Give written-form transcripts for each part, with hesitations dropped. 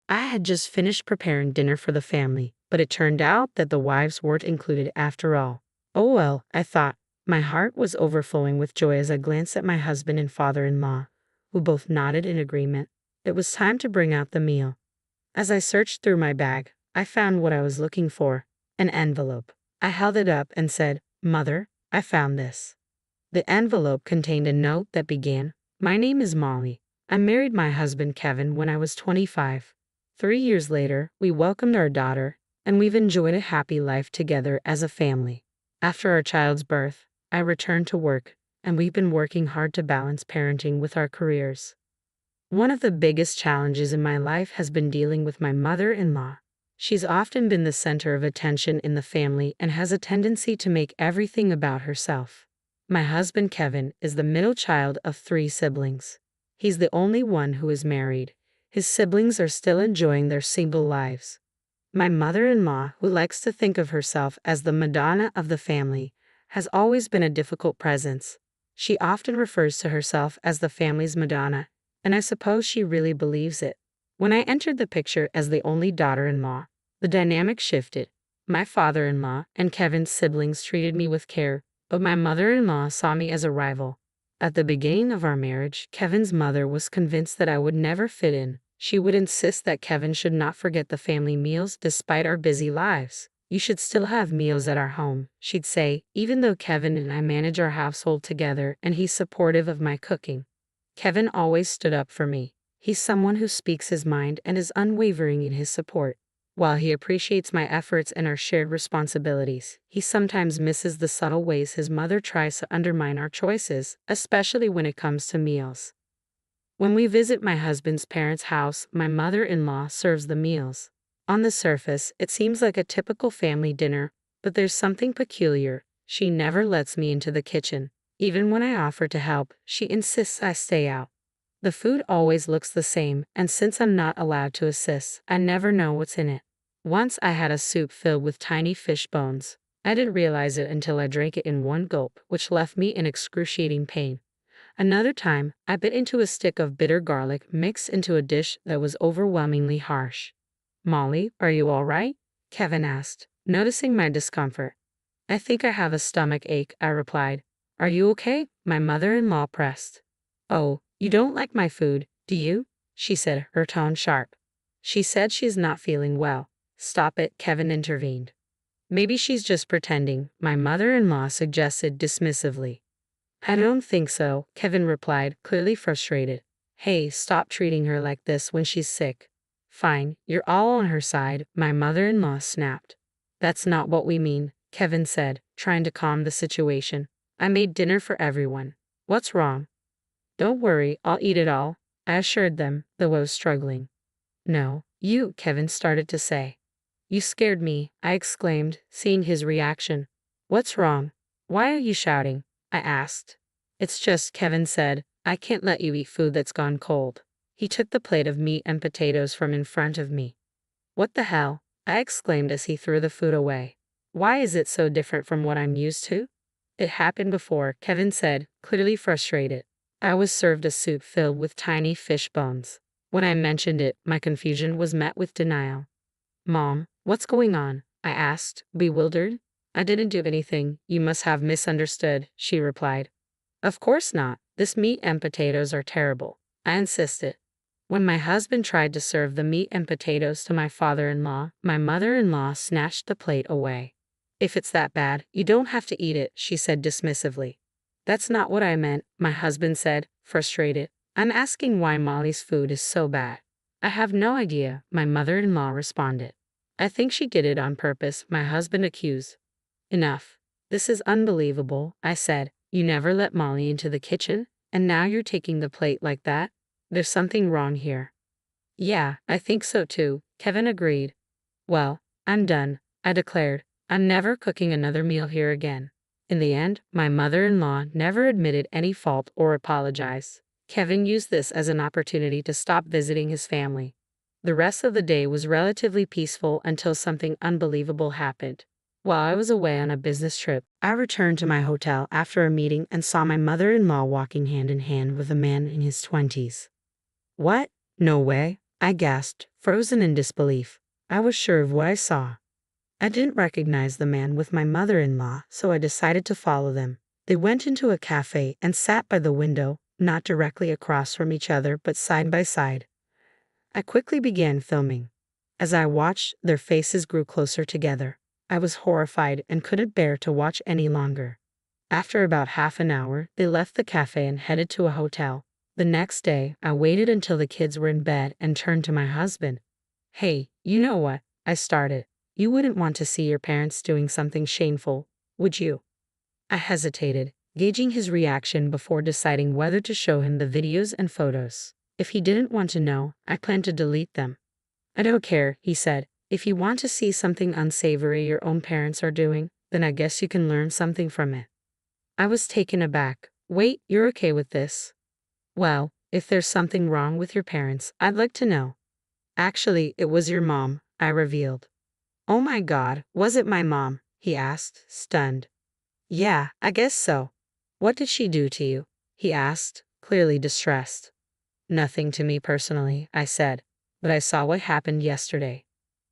I had just finished preparing dinner for the family, but it turned out that the wives weren't included after all. Oh well, I thought. My heart was overflowing with joy as I glanced at my husband and father-in-law, who both nodded in agreement. It was time to bring out the meal. As I searched through my bag, I found what I was looking for, an envelope. I held it up and said, "Mother, I found this." The envelope contained a note that began, "My name is Molly. I married my husband Kevin when I was 25. 3 years later, we welcomed our daughter, and we've enjoyed a happy life together as a family. After our child's birth, I returned to work, and we've been working hard to balance parenting with our careers. One of the biggest challenges in my life has been dealing with my mother-in-law. She's often been the center of attention in the family and has a tendency to make everything about herself. My husband Kevin is the middle child of 3 siblings. He's the only one who is married. His siblings are still enjoying their single lives. My mother-in-law, who likes to think of herself as the Madonna of the family, has always been a difficult presence. She often refers to herself as the family's Madonna, and I suppose she really believes it. When I entered the picture as the only daughter-in-law, the dynamic shifted. My father-in-law and Kevin's siblings treated me with care, but my mother-in-law saw me as a rival. At the beginning of our marriage, Kevin's mother was convinced that I would never fit in. She would insist that Kevin should not forget the family meals despite our busy lives. "You should still have meals at our home," she'd say, even though Kevin and I manage our household together and he's supportive of my cooking. Kevin always stood up for me. He's someone who speaks his mind and is unwavering in his support. While he appreciates my efforts and our shared responsibilities, he sometimes misses the subtle ways his mother tries to undermine our choices, especially when it comes to meals. When we visit my husband's parents' house, my mother-in-law serves the meals. On the surface, it seems like a typical family dinner, but there's something peculiar. She never lets me into the kitchen. Even when I offer to help, she insists I stay out. The food always looks the same, and since I'm not allowed to assist, I never know what's in it. Once I had a soup filled with tiny fish bones. I didn't realize it until I drank it in one gulp, which left me in excruciating pain. Another time, I bit into a stick of bitter garlic mixed into a dish that was overwhelmingly harsh. "Molly, are you all right?" Kevin asked, noticing my discomfort. "I think I have a stomach ache," I replied. "Are you okay?" my mother-in-law pressed. "Oh, you don't like my food, do you?" she said, her tone sharp. "She said she's not feeling well." "Stop it," Kevin intervened. "Maybe she's just pretending," my mother-in-law suggested dismissively. "I don't think so," Kevin replied, clearly frustrated. "Hey, stop treating her like this when she's sick." "Fine, you're all on her side," my mother-in-law snapped. "That's not what we mean," Kevin said, trying to calm the situation. "I made dinner for everyone. What's wrong?" "Don't worry, I'll eat it all," I assured them, though I was struggling. "No, you," Kevin started to say. "You scared me," I exclaimed, seeing his reaction. "What's wrong? Why are you shouting?" I asked. "It's just," Kevin said, "I can't let you eat food that's gone cold." He took the plate of meat and potatoes from in front of me. "What the hell?" I exclaimed as he threw the food away. "Why is it so different from what I'm used to?" "It happened before," Kevin said, clearly frustrated. I was served a soup filled with tiny fish bones. When I mentioned it, my confusion was met with denial. "Mom, what's going on?" I asked, bewildered. "I didn't do anything. You must have misunderstood," she replied. "Of course not. This meat and potatoes are terrible," I insisted. When my husband tried to serve the meat and potatoes to my father-in-law, my mother-in-law snatched the plate away. "If it's that bad, you don't have to eat it," she said dismissively. "That's not what I meant," my husband said, frustrated. "I'm asking why Molly's food is so bad." "I have no idea," my mother-in-law responded. "I think she did it on purpose," my husband accused. "Enough. This is unbelievable," I said. "You never let Molly into the kitchen, and now you're taking the plate like that? There's something wrong here." "Yeah, I think so too," Kevin agreed. "Well, I'm done," I declared. "I'm never cooking another meal here again." In the end, my mother-in-law never admitted any fault or apologized. Kevin used this as an opportunity to stop visiting his family. The rest of the day was relatively peaceful until something unbelievable happened. While I was away on a business trip, I returned to my hotel after a meeting and saw my mother-in-law walking hand in hand with a man in his 20s. "What? No way," I gasped, Frozen in disbelief, I was sure of what I saw. I didn't recognize the man with my mother-in-law, so I decided to follow them. They went into a cafe and sat by the window, not directly across from each other but side by side. I quickly began filming. As I watched, their faces grew closer together. I was horrified and couldn't bear to watch any longer. After about half an hour, they left the cafe and headed to a hotel. The next day, I waited until the kids were in bed and turned to my husband. "Hey, you know what?" I started. "You wouldn't want to see your parents doing something shameful, would you?" I hesitated, gauging his reaction before deciding whether to show him the videos and photos. If he didn't want to know, I planned to delete them. "I don't care," he said. "If you want to see something unsavory your own parents are doing, then I guess you can learn something from it." I was taken aback. "Wait, you're okay with this?" "Well, if there's something wrong with your parents, I'd like to know." "Actually, it was your mom," I revealed. "Oh my God, was it my mom?" he asked, stunned. "Yeah, I guess so." "What did she do to you?" he asked, clearly distressed. "Nothing to me personally," I said, "but I saw what happened yesterday."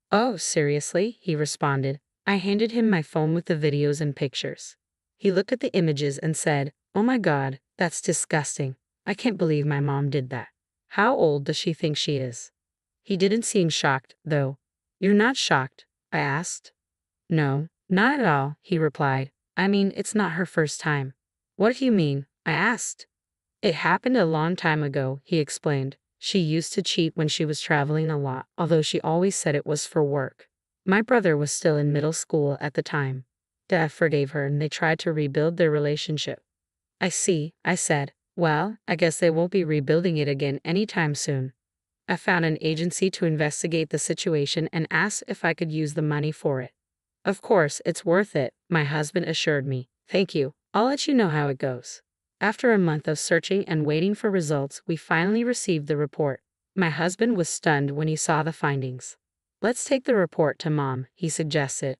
"Oh, seriously?" he responded. I handed him my phone with the videos and pictures. He looked at the images and said, "Oh my God, that's disgusting. I can't believe my mom did that. How old does she think she is?" He didn't seem shocked, though. "You're not shocked?" I asked. "No, not at all," he replied. "I mean, it's not her first time." "What do you mean?" I asked. "It happened a long time ago," he explained. "She used to cheat when she was traveling a lot, although she always said it was for work. My brother was still in middle school at the time. Dad forgave her and they tried to rebuild their relationship." "I see," I said. "Well, I guess they won't be rebuilding it again anytime soon." I found an agency to investigate the situation and asked if I could use the money for it. "Of course, it's worth it," my husband assured me. "Thank you. I'll let you know how it goes." After a month of searching and waiting for results, we finally received the report. My husband was stunned when he saw the findings. "Let's take the report to Mom," he suggested.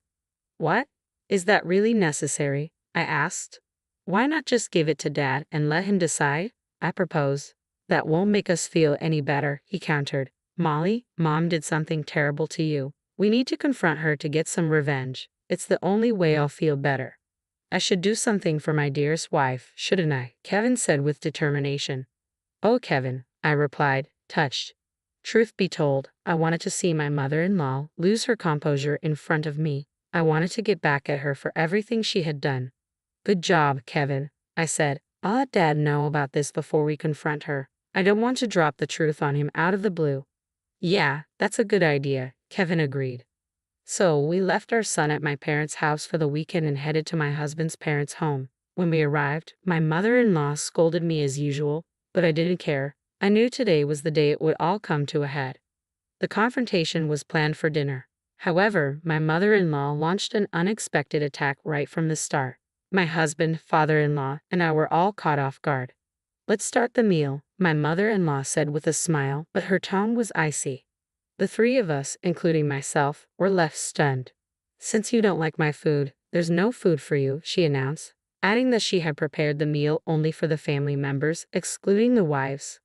"What? Is that really necessary?" I asked. "Why not just give it to Dad and let him decide?" I proposed. "That won't make us feel any better," he countered. "Molly, Mom did something terrible to you. We need to confront her to get some revenge. It's the only way I'll feel better." "I should do something for my dearest wife, shouldn't I?" Kevin said with determination. "Oh, Kevin," I replied, touched. Truth be told, I wanted to see my mother-in-law lose her composure in front of me. I wanted to get back at her for everything she had done. "Good job, Kevin," I said. "I'll let Dad know about this before we confront her. I don't want to drop the truth on him out of the blue." "Yeah, that's a good idea," Kevin agreed. So we left our son at my parents' house for the weekend and headed to my husband's parents' home. When we arrived, my mother-in-law scolded me as usual, but I didn't care. I knew today was the day it would all come to a head. The confrontation was planned for dinner. However, my mother-in-law launched an unexpected attack right from the start. My husband, father-in-law, and I were all caught off guard. "Let's start the meal," my mother-in-law said with a smile, but her tone was icy. The three of us, including myself, were left stunned. "Since you don't like my food, there's no food for you," she announced, adding that she had prepared the meal only for the family members, excluding the wives.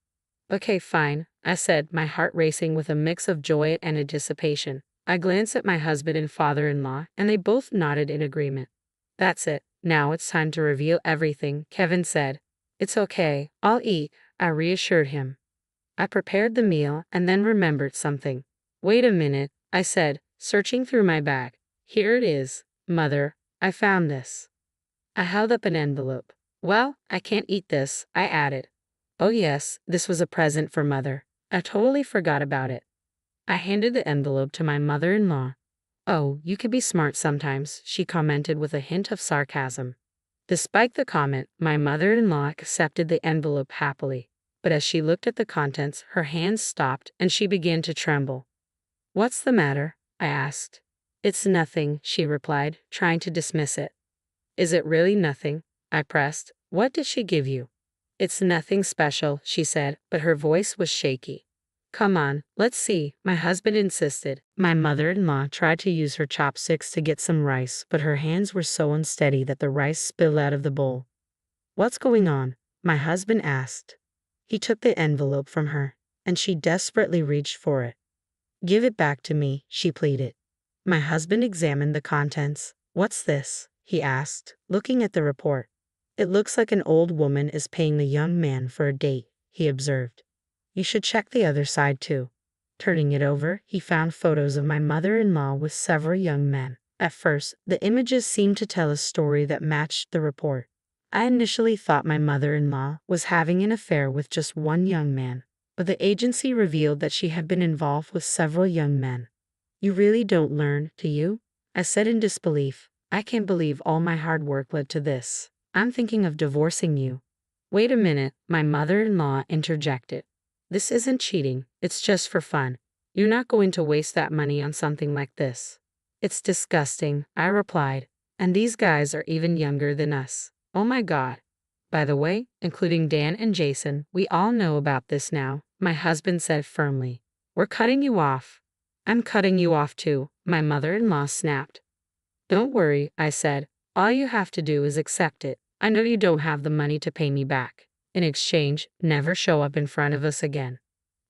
"Okay, fine," I said, my heart racing with a mix of joy and anticipation. I glanced at my husband and father-in-law, and they both nodded in agreement. "That's it. Now it's time to reveal everything," Kevin said. "It's okay. I'll eat," I reassured him. I prepared the meal and then remembered something. "Wait a minute," I said, searching through my bag. "Here it is, Mother. I found this." I held up an envelope. "Well, I can't eat this," I added. "Oh yes, this was a present for Mother. I totally forgot about it." I handed the envelope to my mother-in-law. "Oh, you can be smart sometimes," she commented with a hint of sarcasm. Despite the comment, my mother-in-law accepted the envelope happily. But as she looked at the contents, her hands stopped and she began to tremble. "What's the matter?" I asked. "It's nothing," she replied, trying to dismiss it. "Is it really nothing?" I pressed. "What did she give you?" "It's nothing special," she said, but her voice was shaky. "Come on, let's see," my husband insisted. My mother-in-law tried to use her chopsticks to get some rice, but her hands were so unsteady that the rice spilled out of the bowl. "What's going on?" my husband asked. He took the envelope from her, and she desperately reached for it. Give it back to me, she pleaded. My husband examined the contents. What's this? He asked, looking at the report. It looks like an old woman is paying the young man for a date, he observed. You should check the other side too. Turning it over, he found photos of my mother-in-law with several young men. At first, the images seemed to tell a story that matched the report. I initially thought my mother-in-law was having an affair with just one young man, but the agency revealed that she had been involved with several young men. You really don't learn, do you? I said in disbelief. I can't believe all my hard work led to this. I'm thinking of divorcing you. Wait a minute, my mother-in-law interjected. This isn't cheating, it's just for fun. You're not going to waste that money on something like this. It's disgusting, I replied. And these guys are even younger than us. Oh my God. By the way, including Dan and Jason, we all know about this now, my husband said firmly. We're cutting you off. I'm cutting you off too, my mother-in-law snapped. Don't worry, I said. All you have to do is accept it. I know you don't have the money to pay me back. In exchange, never show up in front of us again.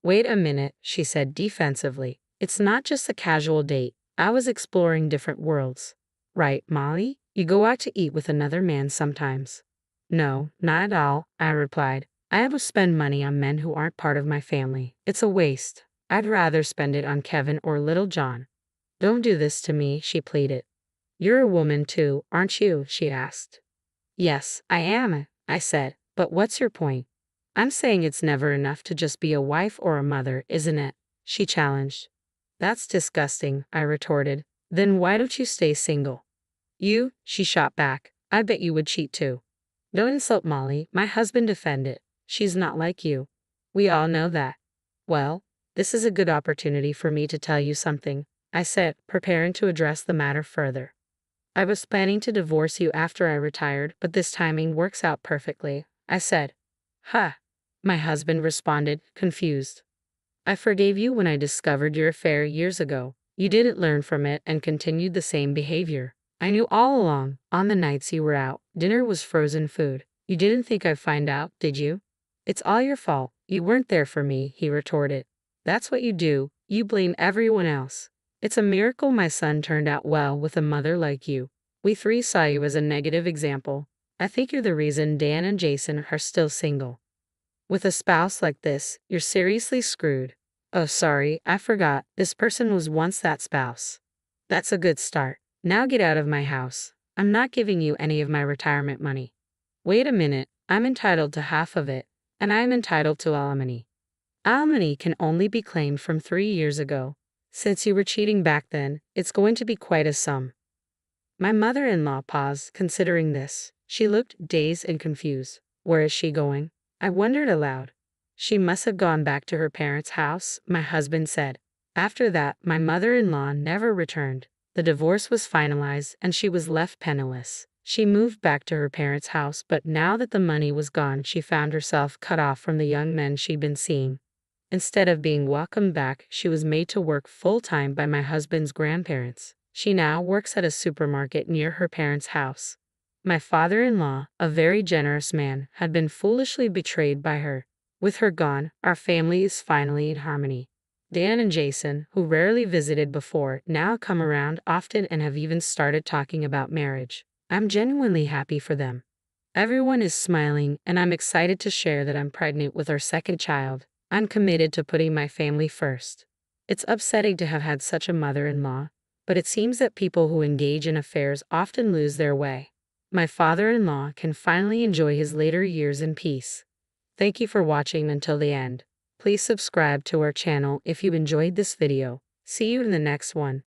Wait a minute, she said defensively. It's not just a casual date. I was exploring different worlds. Right, Molly? You go out to eat with another man sometimes. No, not at all, I replied. I would spend money on men who aren't part of my family. It's a waste. I'd rather spend it on Kevin or Little John. Don't do this to me, she pleaded. You're a woman too, aren't you? She asked. Yes, I am, I said. But what's your point? I'm saying it's never enough to just be a wife or a mother, isn't it? She challenged. That's disgusting, I retorted. Then why don't you stay single? You, she shot back. I bet you would cheat too. Don't insult Molly, my husband defended. She's not like you. We all know that. Well, this is a good opportunity for me to tell you something, I said, preparing to address the matter further. I was planning to divorce you after I retired, but this timing works out perfectly, I said. Huh, my husband responded, confused. I forgave you when I discovered your affair years ago. You didn't learn from it and continued the same behavior. I knew all along, on the nights you were out, dinner was frozen food. You didn't think I'd find out, did you? It's all your fault. You weren't there for me, he retorted. That's what you do. You blame everyone else. It's a miracle my son turned out well with a mother like you. We three saw you as a negative example. I think you're the reason Dan and Jason are still single. With a spouse like this, you're seriously screwed. Oh, sorry, I forgot. This person was once that spouse. That's a good start. Now get out of my house. I'm not giving you any of my retirement money. Wait a minute, I'm entitled to half of it, and I'm entitled to alimony. Alimony can only be claimed from 3 years ago. Since you were cheating back then, it's going to be quite a sum. My mother-in-law paused, considering this. She looked dazed and confused. Where is she going? I wondered aloud. She must have gone back to her parents' house, my husband said. After that, my mother-in-law never returned. The divorce was finalized and she was left penniless. She moved back to her parents' house, but now that the money was gone, she found herself cut off from the young men she'd been seeing. Instead of being welcomed back, she was made to work full-time by my husband's grandparents. She now works at a supermarket near her parents' house. My father-in-law, a very generous man, had been foolishly betrayed by her. With her gone, our family is finally in harmony. Dan and Jason, who rarely visited before, now come around often and have even started talking about marriage. I'm genuinely happy for them. Everyone is smiling, and I'm excited to share that I'm pregnant with our second child. I'm committed to putting my family first. It's upsetting to have had such a mother-in-law, but it seems that people who engage in affairs often lose their way. My father-in-law can finally enjoy his later years in peace. Thank you for watching until the end. Please subscribe to our channel if you enjoyed this video. See you in the next one.